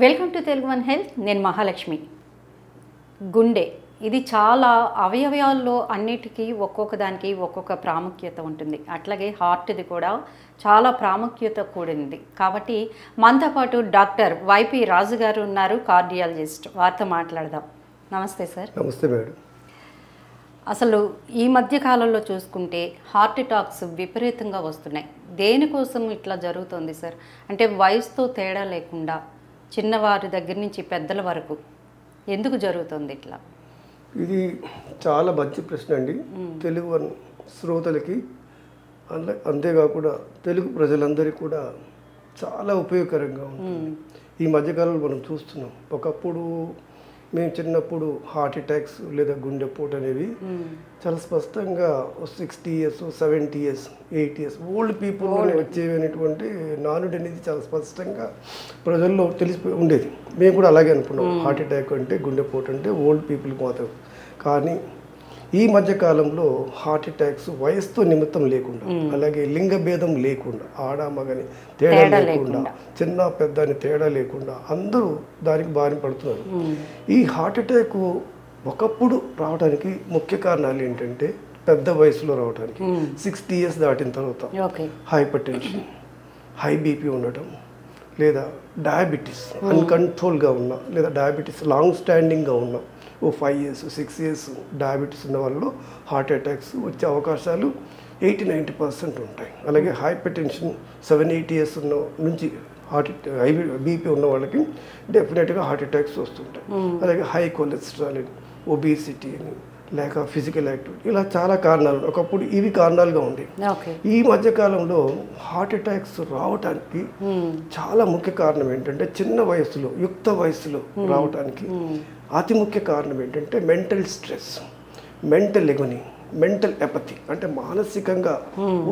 Welcome to Telugu one health. నేను మహాలక్ష్మి. గుండె ఇది చాలా అవయవాల్లో అన్నిటికీ ఒక్కొక్క దానికి ఒక్కొక్క ప్రాముఖ్యత ఉంటుంది. అట్లాగే హార్ట్ది కూడా చాలా ప్రాముఖ్యత కూడింది. కాబట్టి మనతో పాటు డాక్టర్ వైపి రాజు గారు ఉన్నారు, కార్డియాలజిస్ట్. వారితో మాట్లాడదాం. నమస్తే సార్. నమస్తే మేడం. అసలు ఈ మధ్య కాలంలో చూసుకుంటే హార్ట్ అటాక్స్ విపరీతంగా వస్తున్నాయి. దేనికోసం ఇట్లా జరుగుతుంది సార్? అంటే వయసుతో తేడా లేకుండా చిన్నవారి దగ్గర నుంచి పెద్దల వరకు ఎందుకు జరుగుతుంది ఇట్లా? ఇది చాలా మంచి ప్రశ్న అండి. తెలుగు శ్రోతలకి అంతేకాకుండా తెలుగు ప్రజలందరికీ కూడా చాలా ఉపయోగకరంగా ఉంటుంది. ఈ మధ్యకాలంలో మనం చూస్తున్నాం. ఒకప్పుడు మేము చిన్నప్పుడు హార్ట్ అటాక్స్ లేదా గుండెపోటు అనేవి చాలా స్పష్టంగా 60 years 70 years 8 years old people వచ్చేవి అనేటువంటి నానుడి అనేది చాలా స్పష్టంగా ప్రజల్లో తెలిసిపోయి ఉండేది. మేము కూడా అలాగే అనుకున్నాం, హార్ట్ అటాక్ అంటే గుండెపోటు అంటే ఓల్డ్ పీపుల్కి మాత్రం. కానీ ఈ మధ్యకాలంలో హార్ట్ అటాక్స్ వయసుతో నిమిత్తం లేకుండా, అలాగే లింగ భేదం లేకుండా, ఆడ మగని తేడా లేకుండా, చిన్న పెద్ద అని తేడా లేకుండా అందరూ దానికి బారిన పడుతున్నారు. ఈ హార్ట్ అటాక్ ఒకప్పుడు రావడానికి ముఖ్య కారణాలు ఏంటంటే పెద్ద వయసులో రావడానికి 60 years దాటిన తర్వాత హైపర్ టెన్షన్, హై బీపీ ఉండటం, లేదా డయాబెటీస్ అన్కంట్రోల్గా ఉన్న, లేదా డయాబెటీస్ లాంగ్ స్టాండింగ్గా ఉన్న 5 years 6 years డయాబెటీస్ ఉన్న వాళ్ళు హార్ట్ అటాక్స్ వచ్చే అవకాశాలు 80-90% ఉంటాయి. అలాగే హైపర్ టెన్షన్ 7-8 years ఉన్న నుంచి హై బీపీ ఉన్న వాళ్ళకి డెఫినెట్గా హార్ట్ అటాక్స్ వస్తుంటాయి. అలాగే హై కొలెస్ట్రాల్ అని, ఒబేసిటీ అని, లేక ఫిజికల్ యాక్టివిటీ, ఇలా చాలా కారణాలు. ఒకప్పుడు ఇవి కారణాలుగా ఉండేవి. ఈ మధ్యకాలంలో హార్ట్ అటాక్స్ రావటానికి చాలా ముఖ్య కారణం ఏంటంటే చిన్న వయసులో, యుక్త వయసులో రావటానికి అతి ముఖ్య కారణం ఏంటంటే mental stress, mental agony, mental apathy, అంటే మానసికంగా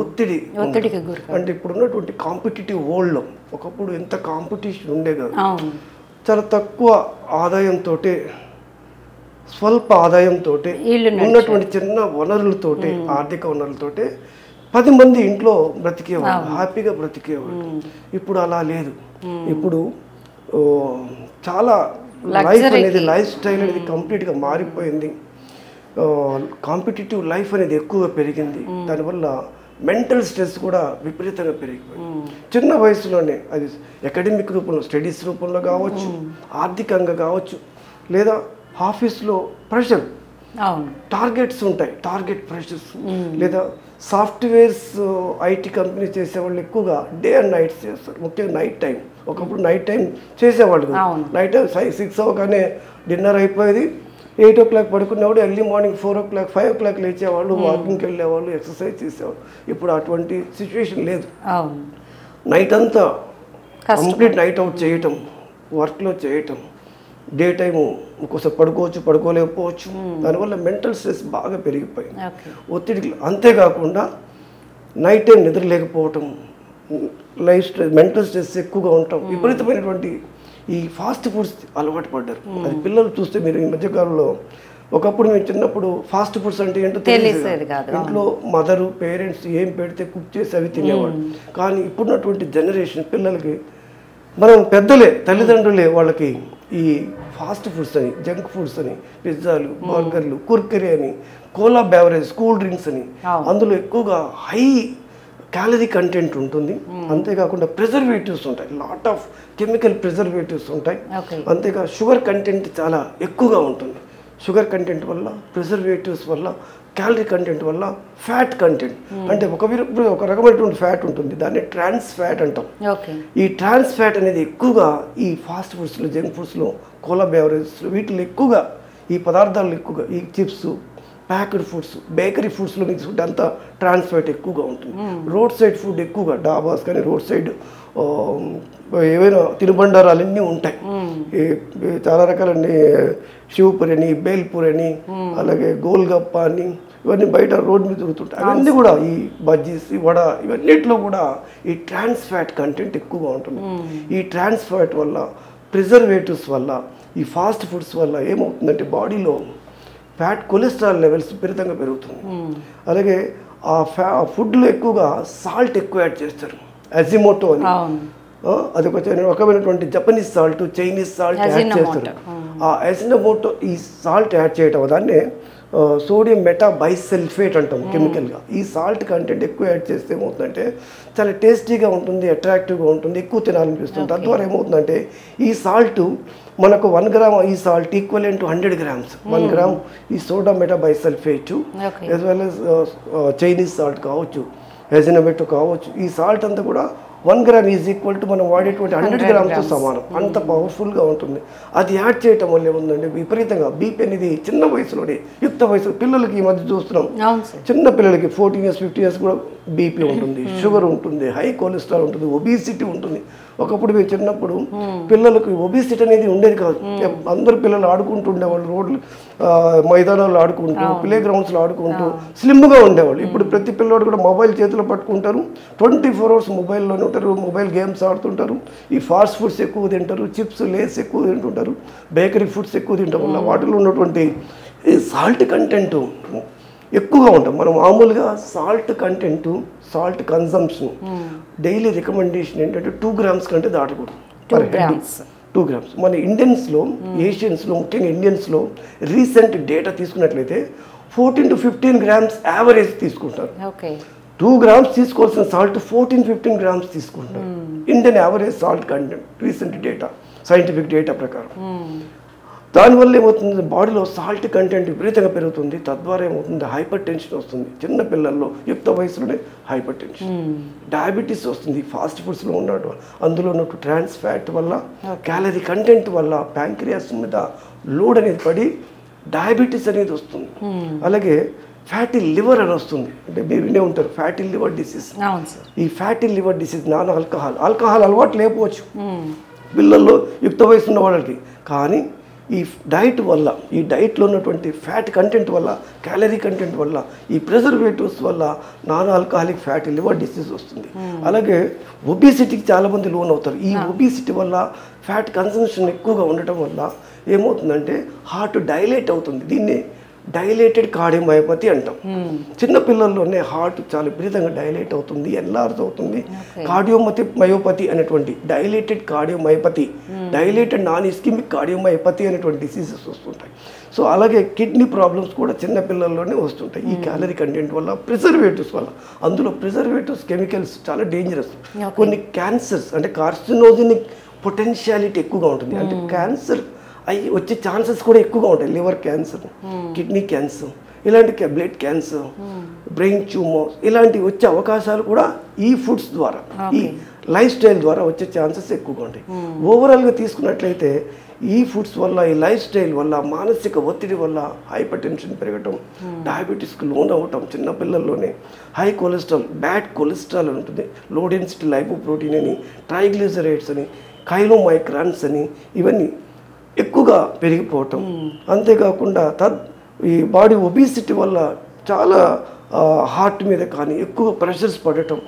ఒత్తిడికి అంటే ఇప్పుడున్నటువంటి కాంపిటేటివ్ వరల్డ్లో ఒకప్పుడు ఎంత కాంపిటీషన్ ఉండే కాదు. చాలా తక్కువ ఆదాయంతో, స్వల్ప ఆదాయంతో ఉన్నటువంటి చిన్న వనరులతోటి, ఆర్థిక వనరులతోటి 10 మంది ఇంట్లో బ్రతికేవాళ్ళు, హ్యాపీగా బ్రతికేవాళ్ళు. ఇప్పుడు అలా లేదు. ఇప్పుడు చాలా లైఫ్ అనేది, లైఫ్ స్టైల్ అనేది కంప్లీట్గా మారిపోయింది. కాంపిటేటివ్ లైఫ్ అనేది ఎక్కువగా పెరిగింది. దానివల్ల మెంటల్ స్ట్రెస్ కూడా విపరీతంగా పెరిగిపోయింది. చిన్న వయసులోనే అది అకాడమిక్ రూపంలో, స్టడీస్ రూపంలో కావచ్చు, ఆర్థికంగా కావచ్చు, లేదా ఆఫీస్లో ప్రెషర్, టార్గెట్స్ ఉంటాయి, టార్గెట్ ప్రెషర్స్, లేదా సాఫ్ట్వేర్స్ ఐటీ కంపెనీ చేసేవాళ్ళు ఎక్కువగా డే అండ్ నైట్స్ చేస్తారు, ముఖ్యంగా నైట్ టైం. ఒకప్పుడు నైట్ టైం చేసేవాళ్ళు, నైట్ టైం 6 అవ్వగానే డిన్నర్ అయిపోయేది, 8 o'clock పడుకునేవాడు, early morning 4 o'clock 5 o'clock లేచేవాళ్ళు, వాకింగ్కి వెళ్ళేవాళ్ళు, ఎక్సర్సైజ్ చేసేవాళ్ళు. ఇప్పుడు అటువంటి సిచ్యువేషన్ లేదు. నైట్ అంతా కంప్లీట్ నైట్ అవుట్ చేయటం, వర్క్లో చేయటం, డే టైము ఒక్కోసారి పడుకోవచ్చు, పడుకోలేకపోవచ్చు. దానివల్ల మెంటల్ స్ట్రెస్ బాగా పెరిగిపోయింది, ఒత్తిడికి. అంతేకాకుండా నైట్ టైం నిద్ర లేకపోవటం, లైఫ్ స్ట్రెస్, మెంటల్ స్ట్రెస్ ఎక్కువగా ఉండటం, విపరీతమైనటువంటి ఈ ఫాస్ట్ ఫుడ్స్ అలవాటు పడ్డారు. అది పిల్లలు చూస్తే మీరు ఈ మధ్యకాలంలో, ఒకప్పుడు మేము చిన్నప్పుడు ఫాస్ట్ ఫుడ్స్ అంటే ఏంటో తెలియదు. ఇంట్లో మదరు, పేరెంట్స్ ఏం పెడితే కుక్ చేసి అవి తినేవాళ్ళు. కానీ ఇప్పుడున్నటువంటి జనరేషన్ పిల్లలకి మనం పెద్దలే, తల్లిదండ్రులే వాళ్ళకి ఈ ఫాస్ట్ ఫుడ్స్ అని, జంక్ ఫుడ్స్ అని, పిజ్జాలు, బర్గర్లు, కుర్కరీ అని, కోలా బెవరేజ్, కూల్ డ్రింక్స్ అని, అందులో ఎక్కువగా హై క్యాలరీ కంటెంట్ ఉంటుంది. అంతేకాకుండా ప్రిజర్వేటివ్స్ ఉంటాయి, లాట్ ఆఫ్ కెమికల్ ప్రిజర్వేటివ్స్ ఉంటాయి. అంతేకా షుగర్ కంటెంట్ చాలా ఎక్కువగా ఉంటుంది. షుగర్ కంటెంట్ వల్ల, ప్రిజర్వేటివ్స్ వల్ల, క్యాలరీ కంటెంట్ వల్ల ఫ్యాట్ కంటెంట్, అంటే ఒక రకమైనటువంటి ఫ్యాట్ ఉంటుంది, దాన్ని ట్రాన్స్ ఫ్యాట్ అంటాం. ఈ ట్రాన్స్ ఫ్యాట్ అనేది ఎక్కువగా ఈ ఫాస్ట్ ఫుడ్స్లో, జంక్ ఫుడ్స్లో, కోలా బెవరేజెస్లో, వీటిలో ఎక్కువగా ఈ పదార్థాలు ఎక్కువగా, ఈ చిప్స్, ప్యాక్డ్ ఫుడ్స్, బేకరీ ఫుడ్స్లో మిక్స్ ఫుడ్ అంతా ట్రాన్స్ ఫ్యాట్ ఎక్కువగా ఉంటుంది. రోడ్ సైడ్ ఫుడ్ ఎక్కువగా, డాబాస్ కానీ రోడ్ సైడ్ ఏవైనా తినుబండారాలన్నీ ఉంటాయి. చాలా రకాలండి, శివపురి అని, బేల్పూరి అని, అలాగే గోల్గప్ప అని, ఇవన్నీ బయట రోడ్ మీద దొరుకుతుంటాయి. అవన్నీ కూడా ఈ బజ్జీస్, వడ, ఇవన్నిట్లో కూడా ఈ ట్రాన్స్ ఫ్యాట్ కంటెంట్ ఎక్కువగా ఉంటుంది. ఈ ట్రాన్స్ ఫ్యాట్ వల్ల, ప్రిజర్వేటివ్స్ వల్ల, ఈ ఫాస్ట్ ఫుడ్స్ వల్ల ఏమవుతుందంటే బాడీలో ఫ్యాట్, కొలెస్ట్రాల్ లెవెల్స్ విపరీతంగా పెరుగుతుంది. అలాగే ఆ ఫుడ్లో ఎక్కువగా సాల్ట్ ఎక్కువ యాడ్ చేస్తారు, అజిమోటో అని. అది ఒక రకమైనటువంటి Japanese salt, Chinese salt add చేస్తారు. ఆ అజినోమోటో ఈ సాల్ట్ యాడ్ చేయటం దాన్నే సోడియం మెటా బైసల్ఫేట్ అంటాం కెమికల్గా. ఈ సాల్ట్ కంటెంట్ ఎక్కువ యాడ్ చేస్తే ఏమవుతుందంటే చాలా టేస్టీగా ఉంటుంది, అట్రాక్టివ్గా ఉంటుంది, ఎక్కువ తినాలనిపిస్తుంది. తద్వారా ఏమవుతుందంటే ఈ సాల్ట్ మనకు 1 గ్రామ్ ఈ salt equivalent to 100 grams. 1 gram ఈ soda meta bisulphate as well as Chinese salt కావచ్చు, అజినోమోటో కావచ్చు, ఈ సాల్ట్ అంతా కూడా 1 గ్రామ్ ఈజ్ ఈక్వల్ టు మనం వాడేటువంటి 100 grams సమానం. అంత పవర్ఫుల్గా ఉంటుంది. అది యాడ్ చేయటం వల్ల ఏముందంటే విపరీతంగా బీపీ అనేది చిన్న వయసులోనే, యుక్త వయసు పిల్లలకి ఈ మధ్య చూస్తున్నాం, చిన్న పిల్లలకి 14 years 15 years కూడా బీపీ ఉంటుంది, షుగర్ ఉంటుంది, హై కొలెస్ట్రాల్ ఉంటుంది, ఒబిసిటీ ఉంటుంది. ఒకప్పుడు మేము చిన్నప్పుడు పిల్లలకు ఒబిసిటీ అనేది ఉండేది కాదు. అందరు పిల్లలు ఆడుకుంటూ ఉండేవాళ్ళు, రోడ్లు మైదానాలు ఆడుకుంటూ, ప్లే గ్రౌండ్స్లో ఆడుకుంటూ స్లిమ్గా ఉండేవాళ్ళు. ఇప్పుడు ప్రతి పిల్లవాడు కూడా మొబైల్ చేతిలో పట్టుకుంటారు, 24 hours మొబైల్లోనే ఉంటారు, మొబైల్ గేమ్స్ ఆడుతుంటారు, ఈ ఫాస్ట్ ఫుడ్స్ ఎక్కువ తింటారు, చిప్స్ లేస్ ఎక్కువ తింటుంటారు, బేకరీ ఫుడ్స్ ఎక్కువ తినడం వల్ల వాటిలో ఉన్నటువంటి ఈ సాల్ట్ కంటెంట్ ఎక్కువగా ఉంటాం. మనం మామూలుగా salt content, salt consumption daily recommendation ఏంటంటే 2 grams కంటే దాటకూడదు పర్ హెడ్. 2 grams. మన ఇండియన్స్లో, ఏషియన్స్లో, ముఖ్యంగా ఇండియన్స్లో రీసెంట్ డేటా తీసుకున్నట్లయితే 14 to 15 grams యావరేజ్ తీసుకుంటారు. 2 grams తీసుకోవాల్సిన సాల్ట్ 14-15 grams తీసుకుంటారు. Indian average salt content recent data, scientific data ప్రకారం. దానివల్ల ఏమవుతుంది, బాడీలో సాల్ట్ కంటెంట్ విపరీతంగా పెరుగుతుంది. తద్వారా ఏమవుతుంది, హైపర్ టెన్షన్ వస్తుంది. చిన్న పిల్లల్లో యుక్త వయసులోనే హైపర్ టెన్షన్, డయాబెటీస్ వస్తుంది. ఫాస్ట్ ఫుడ్స్లో ఉన్నట్టు అందులో ఉన్నట్టు ట్రాన్స్ ఫ్యాట్ వల్ల, క్యాలరీ కంటెంట్ వల్ల ప్యాంక్రియాస్ మీద లోడ్ అనేది పడి డయాబెటీస్ అనేది వస్తుంది. అలాగే ఫ్యాటీ లివర్ అని వస్తుంది. అంటే మీరు వినే ఉంటారు ఫ్యాటీ లివర్ డిసీజ్. ఈ ఫ్యాటీ లివర్ డిసీజ్ ఆల్కహాల్ అలవాటు లేకపోవచ్చు పిల్లల్లో, యుక్త వయసు ఉన్న వాళ్ళకి. కానీ ఈ డైట్ వల్ల, ఈ డైట్లో ఉన్నటువంటి ఫ్యాట్ కంటెంట్ వల్ల, క్యాలరీ కంటెంట్ వల్ల, ఈ ప్రిజర్వేటివ్స్ వల్ల non alcoholic fatty liver disease వస్తుంది. అలాగే ఒబిసిటీకి చాలామంది లోన్ అవుతారు. ఈ ఒబిసిటీ వల్ల, ఫ్యాట్ కన్సంప్షన్ ఎక్కువగా ఉండటం వల్ల ఏమవుతుందంటే హార్ట్ డైలేట్ అవుతుంది. దీన్ని డైలేటెడ్ కార్డియోమయోపతి అంటాం. చిన్న పిల్లల్లోనే హార్ట్ చాలా విపరీతంగా డైలేట్ అవుతుంది, ఎన్లార్జ్ అవుతుంది. మయోపతి అనేటువంటి dilated cardiomyopathy, dilated non ischaemic cardiomyopathy అనేటువంటి డిసీజెస్ వస్తుంటాయి. సో అలాగే కిడ్నీ ప్రాబ్లమ్స్ కూడా చిన్న పిల్లల్లోనే వస్తుంటాయి ఈ క్యాలరీ కంటెంట్ వల్ల, ప్రిజర్వేటివ్స్ వల్ల. అందులో ప్రిజర్వేటివ్స్ కెమికల్స్ చాలా డేంజరస్. కొన్ని క్యాన్సర్స్ అంటే కార్సినోజెనిక్ పొటెన్షియాలిటీ ఎక్కువగా ఉంటుంది. అంటే క్యాన్సర్ అవి వచ్చే ఛాన్సెస్ కూడా ఎక్కువగా ఉంటాయి. లివర్ క్యాన్సర్, కిడ్నీ క్యాన్సర్, ఇలాంటి బ్లడ్ క్యాన్సర్, బ్రెయిన్ ట్యూమర్స్, ఇలాంటివి వచ్చే అవకాశాలు కూడా ఈ ఫుడ్స్ ద్వారా, ఈ లైఫ్ స్టైల్ ద్వారా వచ్చే ఛాన్సెస్ ఎక్కువగా ఉంటాయి. ఓవరాల్గా తీసుకున్నట్లయితే ఈ ఫుడ్స్ వల్ల, ఈ లైఫ్ స్టైల్ వల్ల, మానసిక ఒత్తిడి వల్ల హైపర్ టెన్షన్ పెరగటం, డయాబెటీస్కి లోన్ అవ్వటం, చిన్న పిల్లల్లోనే హై కొలెస్ట్రాల్, బ్యాడ్ కొలెస్ట్రాల్ అని ఉంటుంది, లో డెన్సిటీ లైపోప్రోటీన్ అని, ట్రైగ్లిజరైడ్స్ అని, కైలోమైక్రాన్స్ అని, ఇవన్నీ ఎక్కువగా పెరిగిపోవటం. అంతేకాకుండా ఈ బాడీ ఒబిసిటీ వల్ల చాలా హార్ట్ మీద కానీ ఎక్కువ ప్రెషర్స్ పడటం,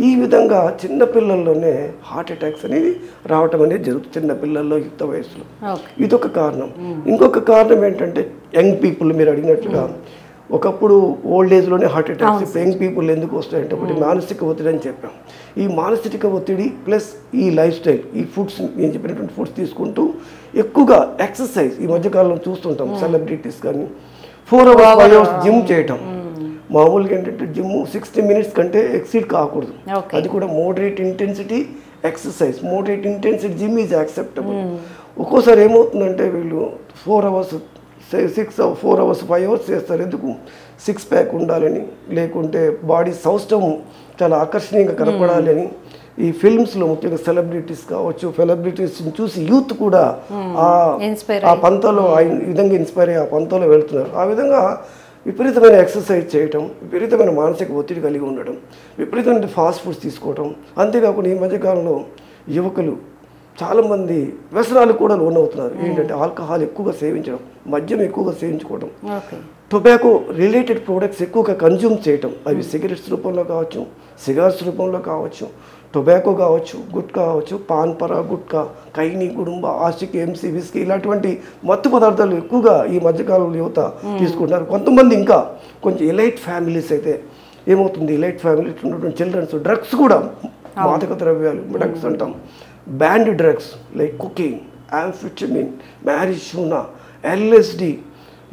ఈ విధంగా చిన్నపిల్లల్లోనే హార్ట్ అటాక్స్ అనేది రావటం అనేది జరుగుతుంది చిన్న పిల్లల్లో, యుక్త వయసులో. ఇదొక కారణం. ఇంకొక కారణం ఏంటంటే యంగ్ పీపుల్, మీరు అడిగినట్లుగా ఒకప్పుడు ఓల్డ్ ఏజ్లోనే హార్ట్ అటాక్స్, ఇప్పుడు యంగ్ పీపుల్ ఎందుకు వస్తాయంటే ఒకటి మానసిక ఒత్తిడి అని చెప్పాం. ఈ మానసిక ఒత్తిడి ప్లస్ ఈ లైఫ్ స్టైల్, ఈ ఫుడ్స్, నేను చెప్పినటువంటి ఫుడ్స్ తీసుకుంటూ ఎక్కువగా ఎక్సర్సైజ్ ఈ మధ్యకాలంలో చూస్తుంటాం. సెలబ్రిటీస్ కానీ 4 hours 5 hours జిమ్ చేయటం. మామూలుగా ఏంటంటే జిమ్ 60 minutes కంటే ఎక్సీడ్ కాకూడదు. అది కూడా moderate intensity exercise, moderate intensity gym is acceptable. ఒక్కోసారి ఏమవుతుందంటే వీళ్ళు 4 hours 4 hours 5 hours చేస్తారు. ఎందుకు? 6 pack ఉండాలని, లేకుంటే బాడీ సౌష్టం చాలా ఆకర్షణీయంగా కనపడాలని. ఈ ఫిల్మ్స్లో ముఖ్యంగా సెలబ్రిటీస్ కావచ్చు, సెలబ్రిటీస్ని చూసి యూత్ కూడా ఆ పంతలో ఆ విధంగా ఇన్స్పైర్ అయ్యి ఆ పంతలో వెళ్తున్నారు. ఆ విధంగా విపరీతమైన ఎక్సర్సైజ్ చేయటం, విపరీతమైన మానసిక ఒత్తిడి కలిగి ఉండడం, విపరీతమైన ఫాస్ట్ ఫుడ్స్ తీసుకోవటం. అంతేకాకుండా ఈ మధ్యకాలంలో యువకులు చాలామంది వ్యసనాలు కూడా లోనవుతున్నారు. ఏంటంటే ఆల్కహాల్ ఎక్కువగా సేవించడం, మద్యం ఎక్కువగా సేవించుకోవడం, టొబాకో రిలేటెడ్ ప్రోడక్ట్స్ ఎక్కువగా కన్జ్యూమ్ చేయటం. అవి సిగరెట్స్ రూపంలో కావచ్చు, సిగార్స్ రూపంలో కావచ్చు, టొబాకో కావచ్చు, గుట్కా కావచ్చు, పాన్ పరా, గుట్కా, కైని, గుడుంబ, ఆషిక్, ఎంసీ, విస్కీ, ఇలాంటి మత్తు పదార్థాలు ఎక్కువగా ఈ మధ్యకాలంలో యువత తీసుకుంటారు. కొంతమంది ఇంకా కొంచెం ఎలైట్ ఫ్యామిలీస్ అయితే ఏమవుతుంది, ఎలైట్ ఫ్యామిలీస్ ఉన్నటువంటి చిల్డ్రన్స్ డ్రగ్స్ కూడా మాదక ద్రవ్యాలు డ్రగ్స్ అంటాం, banned drugs like cooking, amphetamine, marijuana, LSD,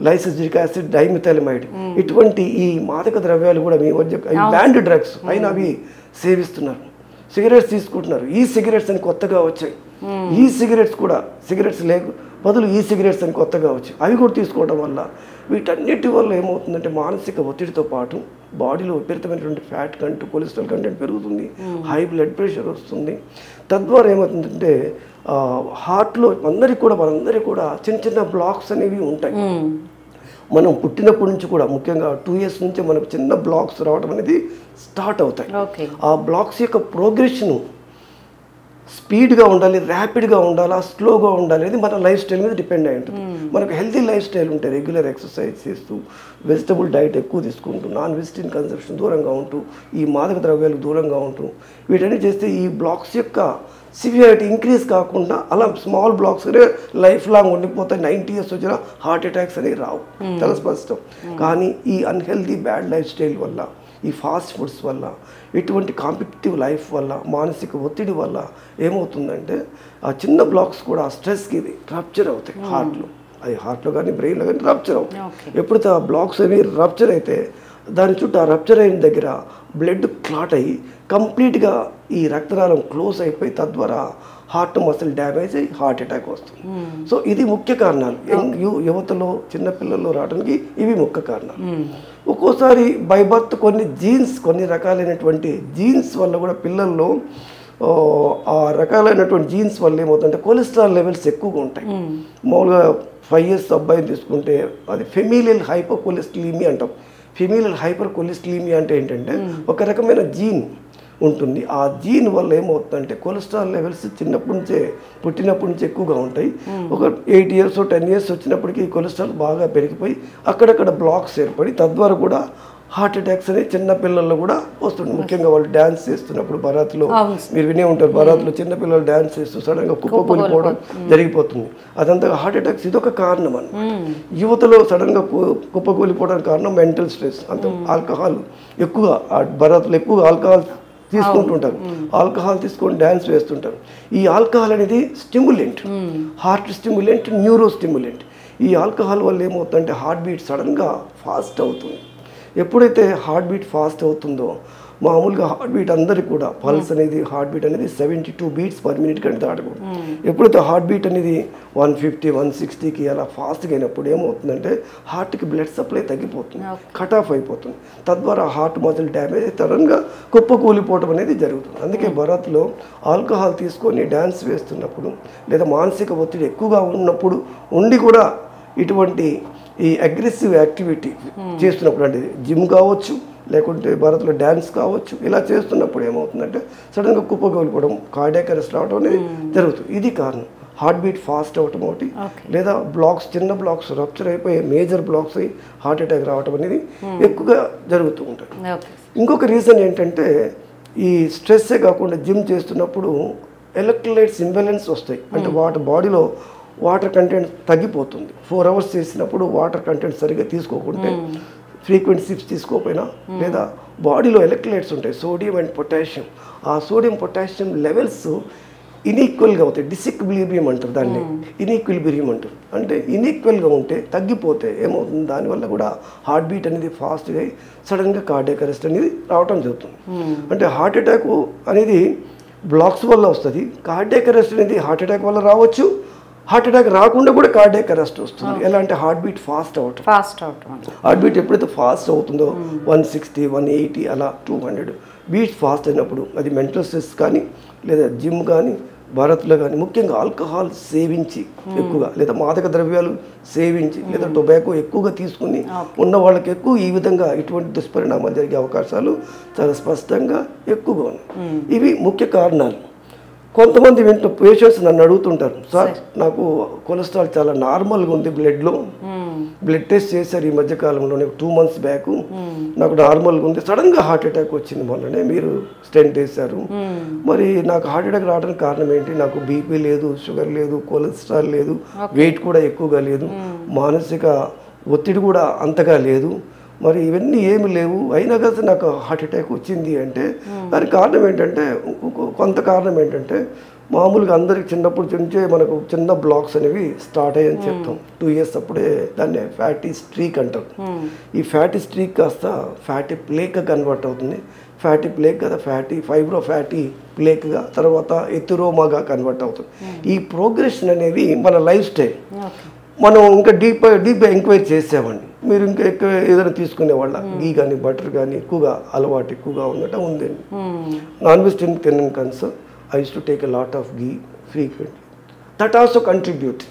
lysergic acid, dimethylamide, ఇటువంటి ఈ మాదక ద్రవ్యాలు కూడా మీ మధ్య బ్యాండ్ డ్రగ్స్ అయినా అవి సేవిస్తున్నారు. సిగరెట్స్ తీసుకుంటున్నారు, ఈ సిగరెట్స్ అని కొత్తగా వచ్చాయి. ఈ సిగరెట్స్ కూడా సిగరెట్స్ బదులు ఈ సిగరెట్స్ అని కొత్తగా వచ్చాయి, అవి కూడా తీసుకోవడం వల్ల వీటన్నిటి వల్ల ఏమవుతుందంటే మానసిక ఒత్తిడితో పాటు బాడీలో విపరీతమైనటువంటి ఫ్యాట్ కంటెంట్, కొలెస్ట్రాల్ కంటెంట్ పెరుగుతుంది, హై బ్లడ్ ప్రెషర్ వస్తుంది. తద్వారా ఏమవుతుందంటే హార్ట్లో మనందరికీ కూడా చిన్న చిన్న బ్లాక్స్ అనేవి ఉంటాయి. మనం పుట్టినప్పటి నుంచి కూడా ముఖ్యంగా 2 years నుంచి మనకు చిన్న బ్లాక్స్ రావడం అనేది స్టార్ట్ అవుతాయి. ఆ బ్లాక్స్ యొక్క ప్రోగ్రెషన్ స్పీడ్గా ఉండాలి, ర్యాపిడ్గా ఉండాలా, స్లోగా ఉండాలి, అది మన లైఫ్ స్టైల్ మీద డిపెండ్ అయి ఉంటుంది. మనకు హెల్తీ లైఫ్ స్టైల్ ఉంటే రెగ్యులర్ ఎక్సర్సైజ్ చేస్తూ, వెజిటబుల్ డైట్ ఎక్కువ తీసుకుంటూ, నాన్ వెజిటేరియన్ కన్సంప్షన్ దూరంగా ఉంటూ, ఈ మాదక ద్రవ్యాలకు దూరంగా ఉంటూ, వీటన్ని చేస్తే ఈ బ్లాక్స్ యొక్క సివియారిటీ ఇంక్రీజ్ కాకుండా అలా స్మాల్ బ్లాక్స్ లైఫ్ లాంగ్ ఉండిపోతాయి. 90 years వచ్చిన హార్ట్ అటాక్స్ అనేవి రావు, చాలా స్పష్టం. కానీ ఈ అన్హెల్దీ బ్యాడ్ లైఫ్ స్టైల్ వల్ల, ఈ ఫాస్ట్ ఫుడ్స్ వల్ల, ఇటువంటి కాంపిటేటివ్ లైఫ్ వల్ల, మానసిక ఒత్తిడి వల్ల ఏమవుతుందంటే ఆ చిన్న బ్లాక్స్ కూడా స్ట్రెస్కి రప్చర్ అవుతాయి హార్ట్లో. అది హార్ట్లో కానీ బ్రెయిన్లో కానీ రప్చర్ అవుతాయి. ఎప్పుడైతే ఆ బ్లాక్స్ అవి రప్చర్ అయితే దాని చుట్టూ ఆ రప్చర్ అయిన దగ్గర బ్లడ్ క్లాట్ అయ్యి కంప్లీట్గా ఈ రక్తనాళం క్లోజ్ అయిపోయి తద్వారా హార్ట్ మసిల్ డ్యామేజ్ అయ్యి హార్ట్ అటాక్ వస్తుంది. సో ఇది ముఖ్య కారణాలు యువతలో, చిన్నపిల్లల్లో రావడానికి ఇవి ముఖ్య కారణాలు. ఒక్కోసారి బై బర్త్ కొన్ని రకాలైనటువంటి జీన్స్ వల్ల కూడా పిల్లల్లో ఆ రకాలైనటువంటి జీన్స్ వల్ల ఏమవుతుందంటే కొలెస్ట్రాల్ లెవెల్స్ ఎక్కువగా ఉంటాయి. మామూలుగా 5 years అబ్బాయిని తీసుకుంటే అది ఫెమిలియల్ హైపర్ కొలెస్ట్రీమియా అంటాం. ఫెమిలియల్ హైపర్ కొలెస్ట్రీమియా అంటే ఏంటంటే ఒక రకమైన జీన్ ఉంటుంది. ఆ జీన్ వల్ల ఏమవుతుందంటే కొలెస్ట్రాల్ లెవెల్స్ పుట్టినప్పటి నుంచి ఎక్కువగా ఉంటాయి. ఒక 8 years 10 years వచ్చినప్పటికీ కొలెస్ట్రాల్ బాగా పెరిగిపోయి అక్కడక్కడ బ్లాక్స్ ఏర్పడి తద్వారా కూడా హార్ట్ అటాక్స్ అనేది చిన్న పిల్లల్లో కూడా వస్తుంది. ముఖ్యంగా వాళ్ళు డ్యాన్స్ చేస్తున్నప్పుడు బరాత్లో మీరు వినే ఉంటారు, బరాత్లో చిన్నపిల్లలు డ్యాన్స్ చేస్తూ సడన్గా కుప్పకూలిపోవడం జరిగిపోతుంది. అదంతా హార్ట్ అటాక్స్ ఇదొక కారణం అన్నమాట. యువతలో సడన్గా కుప్పకూలిపోవడానికి కారణం మెంటల్ స్ట్రెస్. అంత ఆల్కహాల్ ఎక్కువగా బరాత్లో ఎక్కువగా ఆల్కహాల్ తీసుకుంటుంటారు, ఆల్కహాల్ తీసుకొని డ్యాన్స్ వేస్తుంటారు. ఈ ఆల్కహాల్ అనేది stimulant, heart stimulant, neuro stimulant. ఈ ఆల్కహాల్ వల్ల ఏమవుతుందంటే హార్ట్ బీట్ సడన్గా ఫాస్ట్ అవుతుంది. ఎప్పుడైతే హార్ట్ బీట్ ఫాస్ట్ అవుతుందో మామూలుగా హార్ట్ బీట్ అందరికీ కూడా పల్స్ అనేది హార్ట్ బీట్ అనేది 72 beats per minute కంటే దాటకూడదు. ఎప్పుడైతే హార్ట్ బీట్ అనేది 150, 160కి అలా ఫాస్ట్గా అయినప్పుడు ఏమవుతుందంటే హార్ట్కి బ్లడ్ సప్లై తగ్గిపోతుంది, కట్ ఆఫ్ అయిపోతుంది. తద్వారా హార్ట్ మజిల్ డ్యామేజ్ సడన్గా కుప్పకూలిపోవడం అనేది జరుగుతుంది. అందుకే బరాత్లో ఆల్కహాల్ తీసుకొని డ్యాన్స్ వేస్తున్నప్పుడు లేదా మానసిక ఒత్తిడి ఎక్కువగా ఉన్నప్పుడు ఉండి కూడా ఇటువంటి ఈ అగ్రెసివ్ యాక్టివిటీ చేస్తున్నప్పుడు, అంటే జిమ్ కావచ్చు లేకుంటే భారత్లో డ్యాన్స్ కావచ్చు, ఇలా చేస్తున్నప్పుడు ఏమవుతుందంటే సడన్గా కుప్పకూలిపోవడం, కార్డియాక్ అరెస్ట్ రావడం అనేది జరుగుతుంది. ఇది కారణం. హార్ట్ బీట్ ఫాస్ట్ అవటం ఒకటి, లేదా బ్లాక్స్ చిన్న బ్లాక్స్ రప్చర్ అయిపోయి మేజర్ బ్లాక్స్ అయ్యి హార్ట్ అటాక్ రావడం అనేది ఎక్కువగా జరుగుతూ ఉంటుంది. ఇంకొక రీజన్ ఏంటంటే ఈ స్ట్రెస్సే కాకుండా జిమ్ చేస్తున్నప్పుడు ఎలక్ట్రోలైట్స్ ఇంబ్యాలెన్స్ వస్తాయి. అంటే బాడీలో వాటర్ కంటెంట్ తగ్గిపోతుంది. 4 hours చేసినప్పుడు వాటర్ కంటెంట్ సరిగ్గా తీసుకోకుంటే, ఫ్రీక్వెంట్ సిప్స్ తీసుకోకపోయినా, లేదా బాడీలో ఎలక్ట్రోలైట్స్ ఉంటాయి, సోడియం అండ్ పొటాషియం. ఆ సోడియం పొటాషియం లెవెల్స్ ఇన్ఈక్వల్గా అవుతాయి. డిసిక్విలిబ్రియం అంటారు దాన్ని, ఇన్ఈక్విలిబ్రియం అంటారు. అంటే ఇన్ఈక్వల్గా ఉంటే తగ్గిపోతే ఏమవుతుంది, దానివల్ల కూడా హార్ట్ బీట్ అనేది ఫాస్ట్గా అయ్యి సడన్గా కార్డియాక్ అరెస్ట్ అనేది రావడం జరుగుతుంది. అంటే హార్ట్ అటాక్ అనేది బ్లాక్స్ వల్ల వస్తుంది. కార్డియాక్ అరెస్ట్ అనేది హార్ట్ అటాక్ వల్ల రావచ్చు, హార్ట్ అటాక్ రాకుండా కూడా కార్డియాక్ అరెస్ట్ వస్తుంది. ఎలా అంటే హార్ట్ బీట్ ఫాస్ట్ అవటం. హార్ట్ బీట్ ఎప్పుడైతే ఫాస్ట్ అవుతుందో 160, 180 అలా 200 బీట్స్ ఫాస్ట్ అయినప్పుడు అది మెంటల్ స్ట్రెస్ కానీ లేదా జిమ్ కానీ భారత్లో కానీ ముఖ్యంగా ఆల్కహాల్ సేవించి ఎక్కువగా లేదా మాదక ద్రవ్యాలు సేవించి లేదా టొబాకో ఎక్కువగా తీసుకుని ఉన్న వాళ్ళకి ఎక్కువ ఈ విధంగా ఇటువంటి దుష్పరిణామాలు జరిగే అవకాశాలు చాలా స్పష్టంగా ఎక్కువగా ఉన్నాయి. ఇవి ముఖ్య కారణాలు. కొంతమంది పేషెంట్స్ నన్ను అడుగుతుంటారు, సార్ నాకు కొలెస్ట్రాల్ చాలా నార్మల్గా ఉంది, బ్లడ్ టెస్ట్ చేశారు ఈ మధ్యకాలంలోనే 2 months బ్యాక్, నాకు నార్మల్గా ఉంది, సడన్గా హార్ట్ అటాక్ వచ్చింది, మొన్ననే మీరు స్టెంట్ వేశారు, మరి నాకు హార్ట్ అటాక్ రావడానికి కారణం ఏంటి? నాకు బీపీ లేదు, షుగర్ లేదు, కొలెస్ట్రాల్ లేదు, వెయిట్ కూడా ఎక్కువగా లేదు, మానసిక ఒత్తిడి కూడా అంతగా లేదు, మరి ఇవన్నీ ఏమి లేవు అయినా కదా నాకు హార్ట్ అటాక్ వచ్చింది అంటే దానికి కారణం ఏంటంటే కొంత కారణం ఏంటంటే మామూలుగా అందరికి చిన్నప్పటి నుంచే మనకు చిన్న బ్లాక్స్ అనేవి స్టార్ట్ అయ్యని చెప్తాం 2 years అప్పుడే దాన్ని ఫ్యాటీ స్ట్రీక్ అంటారు. ఈ ఫ్యాటీ స్ట్రీక్ కాస్త ఫ్యాటీ ప్లేక్గా కన్వర్ట్ అవుతుంది. ఫ్యాటీ ప్లేక్ కదా ఫ్యాటీ ఫైబ్రో ఫ్యాటీ ప్లేక్గా తర్వాత ఎథెరోమాగా కన్వర్ట్ అవుతుంది. ఈ ప్రోగ్రెషన్ అనేది మన లైఫ్ స్టైల్. మనం ఇంకా డీప్ ఎంక్వైరీ చేసామండి. మీరు ఇంకా ఎక్కువ ఏదైనా తీసుకునేవాళ్ళ గీ కానీ బటర్ కానీ ఎక్కువగా అలవాటు ఎక్కువగా ఉన్నట్టు ఉందండి. నాన్ వెజిటేరియన్ తినని concern I used to take a lot of ghee frequently. That also contributes.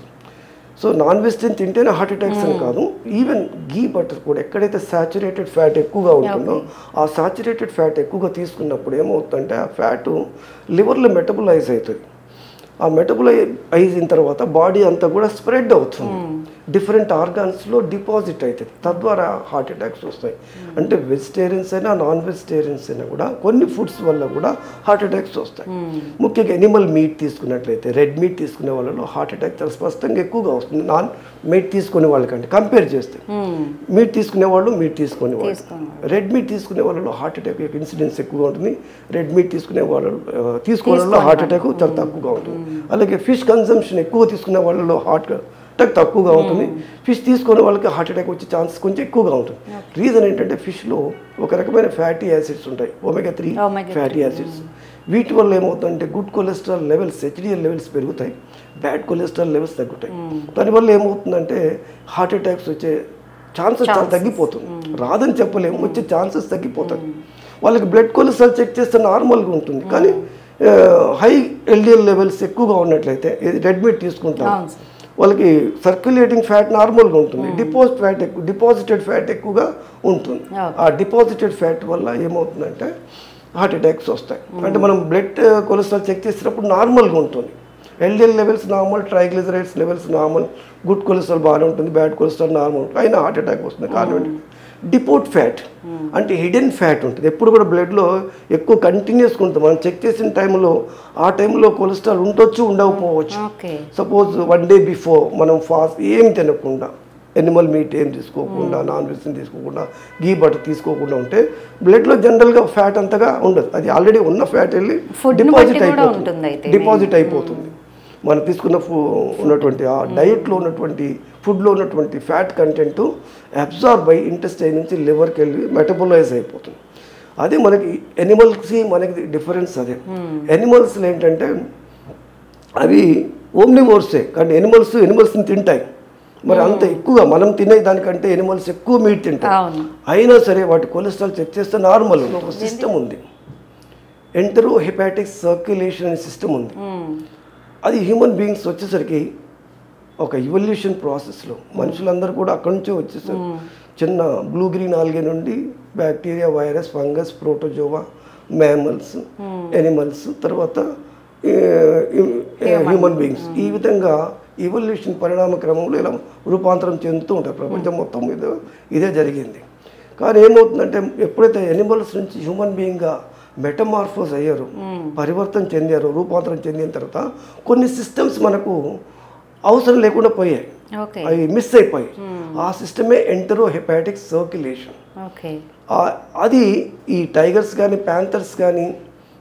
So non vegetarian తింటేనే హార్ట్ అటాక్స్ అని కాదు, ఈవెన్ గీ బటర్ కూడా ఎక్కడైతే సాచురేటెడ్ ఫ్యాట్ ఎక్కువగా ఉంటుందో ఆ సాచురేటెడ్ ఫ్యాట్ ఎక్కువగా తీసుకున్నప్పుడు ఏమవుతుందంటే ఆ ఫ్యాటు లివర్లో మెటబలైజ్ అవుతుంది. ఆ మెటబలైజ్ అయిన తర్వాత బాడీ అంతా కూడా స్ప్రెడ్ అవుతుంది, డిఫరెంట్ ఆర్గాన్స్లో డిపాజిట్ అవుతుంది, తద్వారా హార్ట్ అటాక్స్ వస్తాయి. అంటే వెజిటేరియన్స్ అయినా నాన్ వెజిటేరియన్స్ అయినా కూడా కొన్ని ఫుడ్స్ వల్ల కూడా హార్ట్ అటాక్స్ వస్తాయి. ముఖ్యంగా ఎనిమల్ మీట్ తీసుకున్నట్లయితే రెడ్ మీట్ తీసుకునే వాళ్ళలో హార్ట్ అటాక్ చాలా స్పష్టంగా ఎక్కువగా వస్తుంది నాన్ మీట్ తీసుకునే వాళ్ళకంటే కంపేర్ చేస్తే. మీట్ తీసుకునే వాళ్ళు రెడ్ మీట్ తీసుకునే వాళ్ళలో హార్ట్ అటాక్ ఇన్సిడెన్స్ ఎక్కువగా ఉంటుంది. రెడ్ మీట్ తీసుకునే వాళ్ళలో హార్ట్ అటాక్ చాలా తక్కువగా ఉంటుంది. అలాగే ఫిష్ కన్సంప్షన్ ఎక్కువ తీసుకునే వాళ్ళలో హార్ట్ అటాక్ తక్కువగా ఉంటుంది. ఫిష్ తీసుకునే వాళ్ళకి హార్ట్ అటాక్ వచ్చే ఛాన్సెస్ కొంచెం ఎక్కువగా ఉంటుంది. రీజన్ ఏంటంటే ఫిష్లో ఒక రకమైన ఫ్యాటీ యాసిడ్స్ ఉంటాయి, omega-3 ఫ్యాటీ యాసిడ్స్. వీటి వల్ల ఏమవుతుందంటే good cholesterol levels HDL levels పెరుగుతాయి, బ్యాడ్ కొలెస్ట్రాల్ లెవెల్స్ తగ్గుతాయి. దానివల్ల ఏమవుతుందంటే హార్ట్ అటాక్స్ వచ్చే ఛాన్సెస్ చాలా తగ్గిపోతుంది. రాదని చెప్పలేము, వచ్చే ఛాన్సెస్ తగ్గిపోతాయి. వాళ్ళకి బ్లడ్ కొలెస్ట్రాల్ చెక్ చేస్తే నార్మల్గా ఉంటుంది, కానీ హై LDL లెవెల్స్ ఎక్కువగా ఉన్నట్లయితే రెడ్ మీట్ తీసుకుంటాం వాళ్ళకి సర్క్యులేటింగ్ ఫ్యాట్ నార్మల్గా ఉంటుంది, డిపాజిటెడ్ ఫ్యాట్ ఎక్కువగా ఉంటుంది. ఆ డిపాజిటెడ్ ఫ్యాట్ వల్ల ఏమవుతుందంటే హార్ట్ అటాక్స్ వస్తాయి. అంటే మనం బ్లడ్ కొలెస్ట్రాల్ చెక్ చేసినప్పుడు నార్మల్గా ఉంటుంది, LDL levels normal, triglycerides levels normal, good cholesterol బాగానే ఉంటుంది, బ్యాడ్ కొలెస్ట్రాల్ నార్మల్ ఉంటుంది, అయినా హార్ట్ అటాక్ వస్తుంది. కారణం ఏంటి? డిపోట్ ఫ్యాట్ అంటే హిడెన్ ఫ్యాట్ ఉంటుంది. ఎప్పుడు కూడా బ్లడ్లో ఎక్కువ కంటిన్యూస్గా ఉంటుంది. మనం చెక్ చేసిన టైంలో ఆ టైంలో కొలెస్ట్రాల్ ఉండొచ్చు, ఉండకపోవచ్చు. సపోజ్ 1 day బిఫోర్ మనం ఫాస్ట్ ఏం తినకుండా, ఎనిమల్ మీట్ ఏం తీసుకోకుండా, నాన్ వెజ్ తీసుకోకుండా, గీ బటర్ తీసుకోకుండా ఉంటే బ్లడ్లో జనరల్గా ఫ్యాట్ అంతగా ఉండదు. అది ఆల్రెడీ ఉన్న ఫ్యాట్ వెళ్ళి డిపాజిట్ అయిపోతుంది. మనం తీసుకున్న ఉన్నటువంటి ఆ డైట్లో ఉన్నటువంటి ఫుడ్లో ఉన్నటువంటి ఫ్యాట్ కంటెంట్ అబ్జార్బ్ అయ్యి ఇంటెస్టైన్ నుంచి లివర్కి వెళ్ళి మెటబలైజ్ అయిపోతుంది. అదే మనకి ఎనిమల్స్కి మనకి డిఫరెన్స్ అదే. ఎనిమల్స్లో ఏంటంటే అవి ఓమ్నివోర్సే, కానీ ఎనిమల్స్ని తింటాయి. మరి అంత ఎక్కువగా మనం తినే దానికంటే ఎనిమల్స్ ఎక్కువ మీట్ తింటాయి. అయినా సరే వాటి కొలెస్ట్రాల్ చెక్ చేస్తే నార్మల్ ఉంది. ఒక సిస్టమ్ ఉంది, ఎంటరో హెపాటిక్ సర్క్యులేషన్ అనే సిస్టమ్ ఉంది. అది హ్యూమన్ బీయింగ్స్ వచ్చేసరికి ఒక ఇవల్యూషన్ ప్రాసెస్లో మనుషులందరూ కూడా అక్కడి నుంచే వచ్చేసారు. చిన్న బ్లూ గ్రీన్ ఆల్గే నుండి bacteria, virus, fungus, protozoa, mammals, animals, తర్వాత హ్యూమన్ బీయింగ్స్. ఈ విధంగా ఇవల్యూషన్ పరిణామ క్రమంలో ఇలా రూపాంతరం చెందుతూ ఉంటారు. ప్రపంచం మొత్తం మీద ఇదే జరిగింది. కానీ ఏమవుతుందంటే ఎప్పుడైతే ఎనిమల్స్ నుంచి హ్యూమన్ బీయింగ్గా మెటమార్ఫోస్ అయ్యారు, పరివర్తన చెందారు, రూపాంతరం చెందిన తర్వాత కొన్ని సిస్టమ్స్ మనకు అవసరం లేకుండా పోయాయి, అవి మిస్ అయిపోయాయి. ఆ సిస్టమే ఎంటరో హెపాటిక్ సర్క్యులేషన్. అది ఈ టైగర్స్ కానీ, ప్యాంథర్స్ కానీ,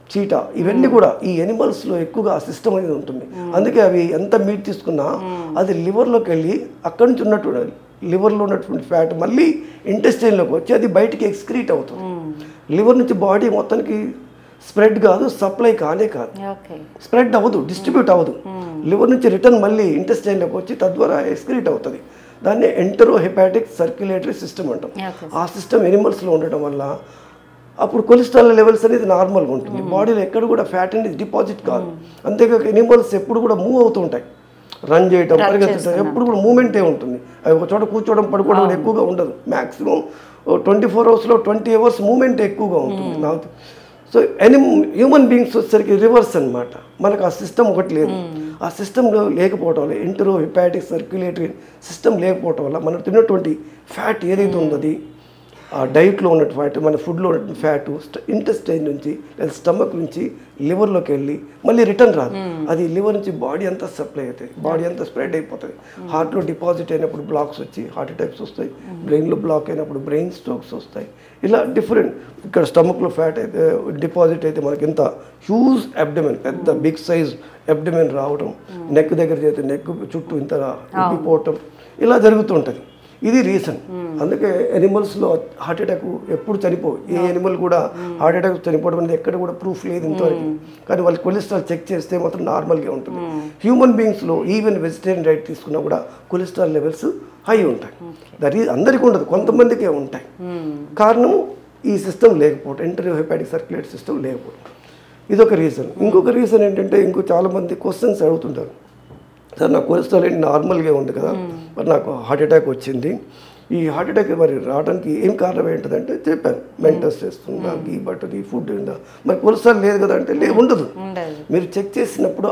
చీటా ఇవన్నీ కూడా ఈ ఎనిమల్స్లో ఎక్కువగా ఆ సిస్టమ్ అనేది ఉంటుంది. అందుకే అవి ఎంత మీట్ తీసుకున్నా అది లివర్లోకి వెళ్ళి అక్కడి నుంచి ఉన్నటువంటి లివర్లో ఉన్నటువంటి ఫ్యాట్ మళ్ళీ ఇంటెస్టైన్లోకి వచ్చి అది బయటికి ఎక్స్క్రీట్ అవుతుంది. లివర్ నుంచి బాడీ మొత్తానికి స్ప్రెడ్ కాదు, సప్లై కాదు, స్ప్రెడ్ అవ్వదు, డిస్ట్రిబ్యూట్ అవ్వదు. లివర్ నుంచి రిటర్న్ మళ్ళీ ఇంటెస్టైన్లోకి వచ్చి తద్వారా ఎక్స్క్రీట్ అవుతుంది. దాన్ని ఎంటరో హెపాటిక్ సర్క్యులేటరీ సిస్టమ్ అంటాం. ఆ సిస్టమ్ ఎనిమల్స్లో ఉండటం వల్ల అప్పుడు కొలెస్ట్రాల్ లెవెల్స్ అనేది నార్మల్గా ఉంటుంది. బాడీలో ఎక్కడ కూడా ఫ్యాట్ అనేది డిపాజిట్ కాదు. అంతేకాక ఎనిమల్స్ ఎప్పుడు కూడా మూవ్ అవుతూ ఉంటాయి, రన్ చేయటం, పరిగెత్తడం, ఎప్పుడు కూడా మూమెంటే ఉంటుంది. అవి ఒక చోట కూర్చోవడం, పడుకోవడం ఎక్కువగా ఉండదు. మ్యాక్సిమం 24 hours 20 hours మూమెంట్ ఎక్కువగా ఉంటుంది. నాకు సో హ్యూమన్ బీయింగ్స్ వచ్చేసరికి రివర్స్ అనమాట. మనకు ఆ సిస్టమ్ ఒకటి లేదు. ఆ సిస్టంలో లేకపోవడం వల్ల, ఎంటరో హెపాటిక్ సర్క్యులేటరీ సిస్టమ్ లేకపోవడం వల్ల మనం తిన్నటువంటి ఫ్యాట్ ఏదైతే ఉందో అది ఆ డైట్లో ఉన్న ఫ్యాట్, మన ఫుడ్లో ఉన్న ఫ్యాటు ఇంటెస్టైన్ నుంచి లేదా స్టమక్ నుంచి లివర్లోకి వెళ్ళి మళ్ళీ రిటర్న్ రాదు. అది లివర్ నుంచి బాడీ అంతా సప్లై అవుతాయి, బాడీ అంతా స్ప్రెడ్ అయిపోతుంది. హార్ట్లో డిపాజిట్ అయినప్పుడు బ్లాక్స్ వచ్చి హార్ట్ అటాక్స్ వస్తాయి, బ్రెయిన్లో బ్లాక్ అయినప్పుడు బ్రెయిన్ స్ట్రోక్స్ వస్తాయి. ఇలా డిఫరెంట్. ఇక్కడ స్టమక్లో ఫ్యాట్ అయితే డిపాజిట్ అయితే మనకి ఇంత హ్యూజ్ అబ్డమెన్, పెద్ద బిగ్ సైజ్ అబ్డమెన్ రావడం, నెక్ దగ్గర చేస్తే నెక్ చుట్టూ ఇంత ఉబ్బిపోవటం, ఇలా జరుగుతుంటుంది. ఇది రీజన్. అందుకే ఎనిమల్స్లో హార్ట్ అటాక్ ఎప్పుడు చనిపోవు. ఏ ఎనిమల్ కూడా హార్ట్ అటాక్ చనిపోవడం అనేది ఎక్కడ కూడా ప్రూఫ్ లేదు ఇంతవరకు. కానీ వాళ్ళు కొలెస్ట్రాల్ చెక్ చేస్తే మాత్రం నార్మల్గా ఉంటుంది. హ్యూమన్ బీయింగ్స్లో ఈవెన్ వెజిటేరియన్ డైట్ తీసుకున్నా కూడా కొలెస్ట్రాల్ లెవెల్స్ హై ఉంటాయి. దట్ ఈజ్ అందరికీ ఉండదు, కొంతమందికే ఉంటాయి. కారణం ఈ సిస్టమ్ లేకపోవడం, ఎంటరీ హెపాటిక్ సర్క్యులేట్ సిస్టమ్ లేకపోవడం, ఇదొక రీజన్. ఇంకొక రీజన్ ఏంటంటే, చాలామంది క్వశ్చన్స్ అడుగుతుంటారు, సార్ నా కొలెస్ట్రాల్ ఏంటి నార్మల్గా ఉంది కదా, మరి నాకు హార్ట్ అటాక్ వచ్చింది, ఈ హార్ట్ అటాక్ మరి రావడానికి ఏం కారణం ఏంటంటే చెప్పాను, మెంటల్ స్ట్రెస్ ఉందా, ఈ బట్టది ఫుడ్ ఉందా, మరి కొలెస్ట్రాల్ లేదు కదా అంటే ఉండదు. మీరు చెక్ చేసినప్పుడు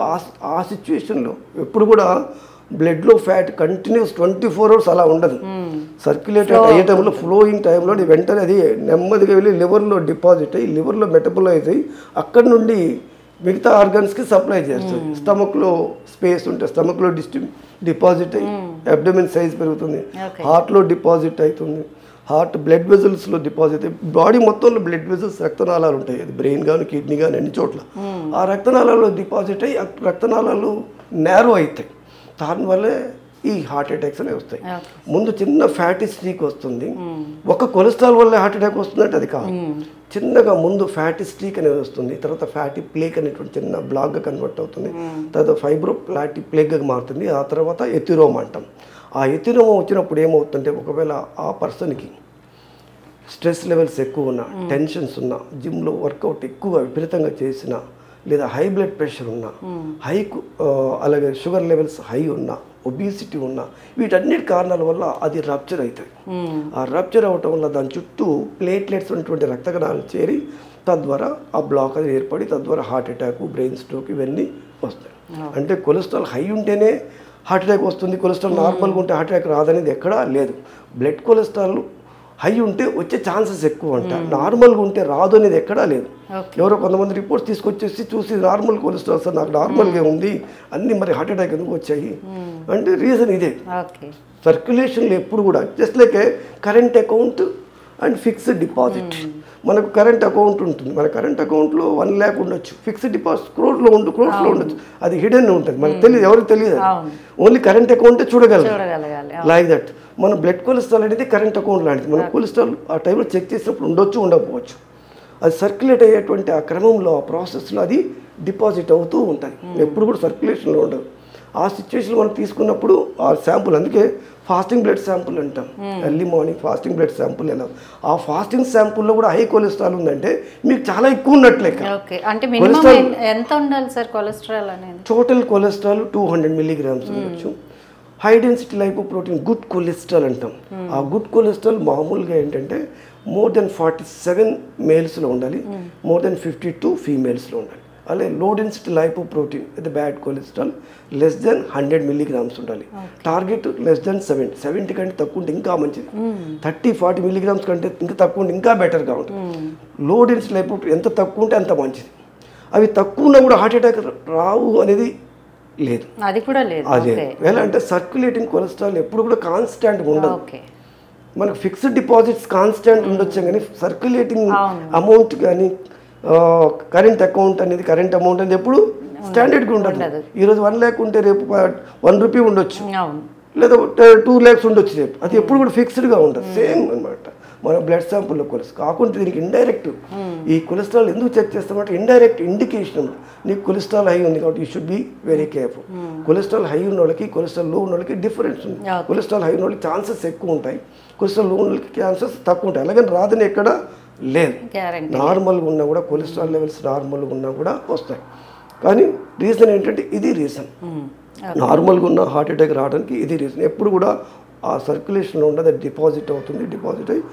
ఆ సిచ్యువేషన్లో ఎప్పుడు కూడా బ్లడ్లో ఫ్యాట్ కంటిన్యూస్ 24 hours అలా ఉండదు. సర్క్యులేటెడ్ అయ్యే టైంలో, ఫ్లోయింగ్ టైంలో వెంటనే అది నెమ్మదిగా వెళ్ళి లివర్లో డిపాజిట్ అయ్యి లివర్లో మెటబలైజ్ అయ్యి అక్కడి నుండి మిగతా ఆర్గన్స్కి సప్లై చేస్తుంది. స్టమక్లో స్పేస్ ఉంటే స్టమక్లో డిపాజిట్ అయ్యి అబ్డమెన్ సైజ్ పెరుగుతుంది, హార్ట్లో డిపాజిట్ అవుతుంది, హార్ట్ బ్లడ్ వెజల్స్లో డిపాజిట్ అయ్యి బాడీ మొత్తంలో బ్లడ్ వెజల్స్, రక్తనాళాలు ఉంటాయి, అది బ్రెయిన్ కానీ కిడ్నీ కానీ అన్ని చోట్ల. ఆ రక్తనాళాల్లో డిపాజిట్ అయ్యి రక్తనాళాలు నేరో అవుతాయి. దానివల్లే ఈ హార్ట్ అటాక్స్ అనేవి వస్తాయి. ముందు చిన్న ఫ్యాటీ స్ట్రీక్ వస్తుంది, ఒక కొలెస్ట్రాల్ వల్ల హార్ట్ అటాక్ వస్తుందంటే అది కాదు. చిన్నగా ముందు ఫ్యాటీ స్ట్రీక్ అనేది వస్తుంది, తర్వాత ఫ్యాటీ ప్లేక్ అనేటువంటి చిన్న బ్లాక్గా కన్వర్ట్ అవుతుంది, తర్వాత ఫైబ్రో ఫ్యాటీ ప్లేక్గా మారుతుంది, ఆ తర్వాత ఎథిరోమా అంటాం. ఆ ఎథిరోమా వచ్చినప్పుడు ఏమవుతుందంటే, ఒకవేళ ఆ పర్సన్కి స్ట్రెస్ లెవెల్స్ ఎక్కువ ఉన్నా, టెన్షన్స్ ఉన్నా, జిమ్లో వర్కౌట్ ఎక్కువగా విపరీతంగా చేసినా, లేదా హై బ్లడ్ ప్రెషర్ ఉన్నా, అలాగే షుగర్ లెవెల్స్ హై ఉన్నా, ఒబిసిటీ ఉన్నా, వీటన్నిటి కారణాల వల్ల అది రప్చర్ అవుతుంది. ఆ రప్చర్ అవటం వల్ల దాని చుట్టూ ప్లేట్లెట్స్ ఉన్నటువంటి రక్త కణాలు చేరి తద్వారా ఆ బ్లాక్ అది ఏర్పడి తద్వారా హార్ట్ అటాక్, బ్రెయిన్ స్ట్రోక్ ఇవన్నీ వస్తాయి. అంటే కొలెస్ట్రాల్ హై ఉంటేనే హార్ట్ అటాక్ వస్తుంది, కొలెస్ట్రాల్ నార్మల్గా ఉంటే హార్ట్ అటాక్ రాదనేది ఎక్కడా లేదు. బ్లడ్ కొలెస్ట్రాల్ హై ఉంటే వచ్చే ఛాన్సెస్ ఎక్కువ ఉంటాయి, నార్మల్గా ఉంటే రాదు అనేది ఎక్కడా లేదు. ఎవరో కొంతమంది రిపోర్ట్స్ తీసుకొచ్చేసి చూసి నార్మల్ కొలెస్ట్రాల్ సార్ నాకు నార్మల్గా ఉంది అన్నీ, మరి హార్ట్ అటాక్ ఎందుకు వచ్చాయి అంటే రీజన్ ఇదే. సర్క్యులేషన్లో ఎప్పుడు కూడా just like A current account and fixed deposit. మనకు కరెంట్ అకౌంట్ ఉంటుంది, మన కరెంట్ అకౌంట్లో 1 lakh ఉండొచ్చు, ఫిక్స్డ్ డిపాజిట్ క్రోర్స్లో ఉండొచ్చు, అది హిడెన్ ఉంటుంది, మనకు తెలియదు, ఎవరికి తెలియదు, ఓన్లీ కరెంట్ అకౌంటే చూడగలగాలి. లైక్ దట్ మన బ్లడ్ కొలెస్ట్రాల్ అనేది కరెంట్ అకౌంట్ లాంటిది. మన కొలెస్ట్రాల్ ఆ టైంలో చెక్ చేసినప్పుడు ఉండొచ్చు, ఉండకపోవచ్చు, అది సర్క్యులేట్ అయ్యేటువంటి ఆ క్రమంలో, ఆ ప్రాసెస్లో అది డిపాజిట్ అవుతూ ఉంటుంది, ఎప్పుడు కూడా సర్క్యులేషన్లో ఉండదు. ఆ సిచ్యువేషన్ మనం తీసుకున్నప్పుడు ఆ శాంపుల్, అందుకే ఫాస్టింగ్ బ్లడ్ శాంపుల్ అంటాం, early morning fasting blood sample. ఎలా ఆ ఫాస్టింగ్ శాంపుల్లో కూడా హై కొలెస్ట్రాల్ ఉందంటే మీకు చాలా ఎక్కువ ఉన్నట్లే. టోటల్ కొలెస్ట్రాల్ 200 milligrams ఉండొచ్చు. High density lipoprotein good cholesterol అంటాం. ఆ గుడ్ కొలెస్ట్రాల్ మామూలుగా ఏంటంటే more than 47 మేల్స్లో ఉండాలి, more than 52 ఫీమేల్స్లో ఉండాలి. అలాగే లో డెన్సిటీ లైపోప్రోటీన్ ఇది bad cholesterol less than 100 milligrams ఉండాలి. టార్గెట్ less than 70 కంటే తక్కువ ఉంటే ఇంకా మంచిది, 30-40 milligrams కంటే ఇంకా తక్కువ ఉంటే ఇంకా బెటర్గా ఉంటుంది. లో డెన్సిటీ లైపోప్రోటీన్ ఎంత తక్కువ ఉంటే అంత మంచిది. అవి తక్కువ ఉన్నా కూడా హార్ట్ అటాక్ రావు అనేది లేదు, అది కూడా లేదు. అదే ఎలా అంటే సర్క్యులేటింగ్ కొలెస్ట్రాల్ ఎప్పుడు కూడా కాన్స్టాంట్గా ఉండదు. మనకు ఫిక్స్డ్ డిపాజిట్స్ కాన్స్టాంట్ ఉండొచ్చు, కానీ సర్క్యులేటింగ్ అమౌంట్ కానీ కరెంట్ అకౌంట్ అనేది, కరెంట్ అమౌంట్ అనేది ఎప్పుడు స్టాండర్డ్గా ఉండదు. ఈరోజు 1 lakh ఉంటే రేపు 1 rupee ఉండొచ్చు, లేదా 2 lakhs ఉండొచ్చు రేపు, అది ఎప్పుడు కూడా ఫిక్స్డ్గా ఉండదు. సేమ్ అనమాట మన బ్లడ్ శాంపుల్లో కొలెస్ట్రాల్. కాకుండా దీనికి ఇండైరెక్ట్ ఈ కొలెస్ట్రాల్ ఎందుకు చెక్ చేస్తామంటే ఇండైరెక్ట్ ఇండికేషన్, నీకు కొలెస్ట్రాల్ హై ఉంది కాబట్టి you should be very careful. Cholesterol high ఉన్న వాళ్ళకి, కొలెస్ట్రాల్ లో ఉన్న వాళ్ళకి డిఫరెన్స్ ఉంది. కొలెస్ట్రాల్ హై ఉన్న వాళ్ళకి ఛాన్సెస్ ఎక్కువ ఉంటాయి, కొలెస్ట్రాల్ లో ఉన్న వాళ్ళకి ఛాన్సెస్ తక్కువ ఉంటాయి. అలాగని రాదని ఎక్కడ లేదు, నార్మల్గా ఉన్నా కూడా కొలెస్ట్రాల్ లెవెల్స్ నార్మల్గా ఉన్నా కూడా వస్తాయి. కానీ రీజన్ ఏంటంటే ఇది రీజన్, నార్మల్గా ఉన్న హార్ట్ అటాక్ రావడానికి ఇది రీజన్. ఎప్పుడు కూడా ఆ సర్క్యులేషన్లో ఉండదు, అది డిపాజిట్ అవుతుంది, డిపాజిట్ అయ్యి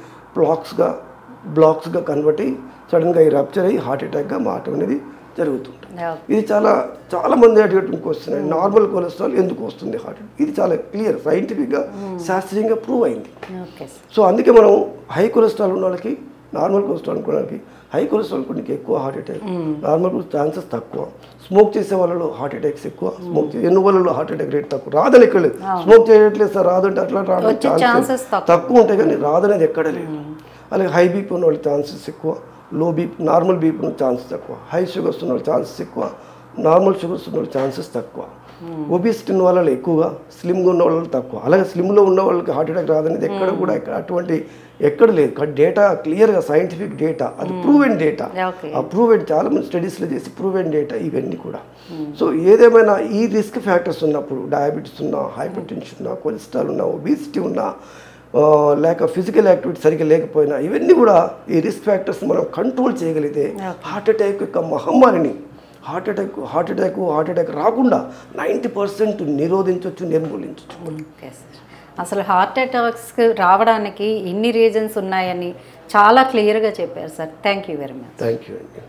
బ్లాక్స్గా కన్వర్ట్ అయ్యి సడన్గా ఈ రప్చర్ అయ్యి హార్ట్ అటాక్గా మారటం అనేది జరుగుతుంటుంది. ఓకే. ఇది చాలా మంది అడిగేటువంటి క్వశ్చన్ అండి, నార్మల్ కొలెస్ట్రాల్ ఎందుకు వస్తుంది హార్ట్ అటాక్? ఇది చాలా క్లియర్, సైంటిఫిక్గా శాస్త్రీయంగా ప్రూవ్ అయింది. Okay sir. సో అందుకే మనం హై కొలెస్ట్రాల్ ఉన్న వాళ్ళకి, నార్మల్ కొలెస్ట్రాల్ ఉన్న వాళ్ళకి, హై కొలెస్ట్రాల్ కొన్ని ఎక్కువ హార్ట్ అటాక్, నార్మల్ ఛాన్సెస్ తక్కువ. స్మోక్ చేసే వాళ్ళలో హార్ట్ అటాక్స్ ఎక్కువ, స్మోక్ ఎన్ని వాళ్ళలో హార్ట్ అటాక్ రేట్ తక్కువ. రాదని ఎక్కడ లేదు, స్మోక్ చేయట్లేదు సార్ రాదంటే అట్లా రావడానికి ఛాన్సెస్ తక్కువ ఉంటాయి, కానీ రాదనేది ఎక్కడ లేదు. అలాగే హై బీపీ ఉన్న వాళ్ళ ఛాన్సెస్ ఎక్కువ, లో బీపీ నార్మల్ బీపీ ఉన్న ఛాన్సెస్ తక్కువ, హై షుగర్స్ ఉన్న వాళ్ళ ఛాన్సెస్ ఎక్కువ, నార్మల్ షుగర్స్ ఉన్న వాళ్ళ ఛాన్సెస్ తక్కువ. ఒబిసిటీ ఉన్న వాళ్ళలో ఎక్కువగా, స్లిమ్గా ఉన్న వాళ్ళు తక్కువ. అలాగే స్లిమ్లో ఉన్న వాళ్ళకి హార్ట్ అటాక్ రాదనేది ఎక్కడ కూడా అటువంటి ఎక్కడ లేదు. డేటా క్లియర్గా సైంటిఫిక్ డేటా, అది ప్రూవెన్ డేటా. ఆ ప్రూవెన్ చాలా మంది స్టడీస్లో చేసి ప్రూవెన్ డేటా ఇవన్నీ కూడా. సో ఏదేమైనా ఈ రిస్క్ ఫ్యాక్టర్స్ ఉన్నప్పుడు, డయాబెటీస్ ఉన్నా, హైపర్ టెన్షన్ ఉన్నా, కొలెస్ట్రాల్ ఉన్నా, ఒబిసిటీ ఉన్నా, లేక ఫిజికల్ యాక్టివిటీ సరిగ్గా లేకపోయినా, ఇవన్నీ కూడా ఈ రిస్క్ ఫ్యాక్టర్స్ మనం కంట్రోల్ చేయగలిగితే హార్ట్ అటాక్ యొక్క మహమ్మారిని, హార్ట్ అటాక్ రాకుండా 90% నిరోధించవచ్చు, నిర్మూలించవచ్చు. Okay sir. అసలు హార్ట్ అటాక్స్ రావడానికి ఇన్ని రీజన్స్ ఉన్నాయని చాలా క్లియర్గా చెప్పారు సార్. Thank you very much. Thank you అండి.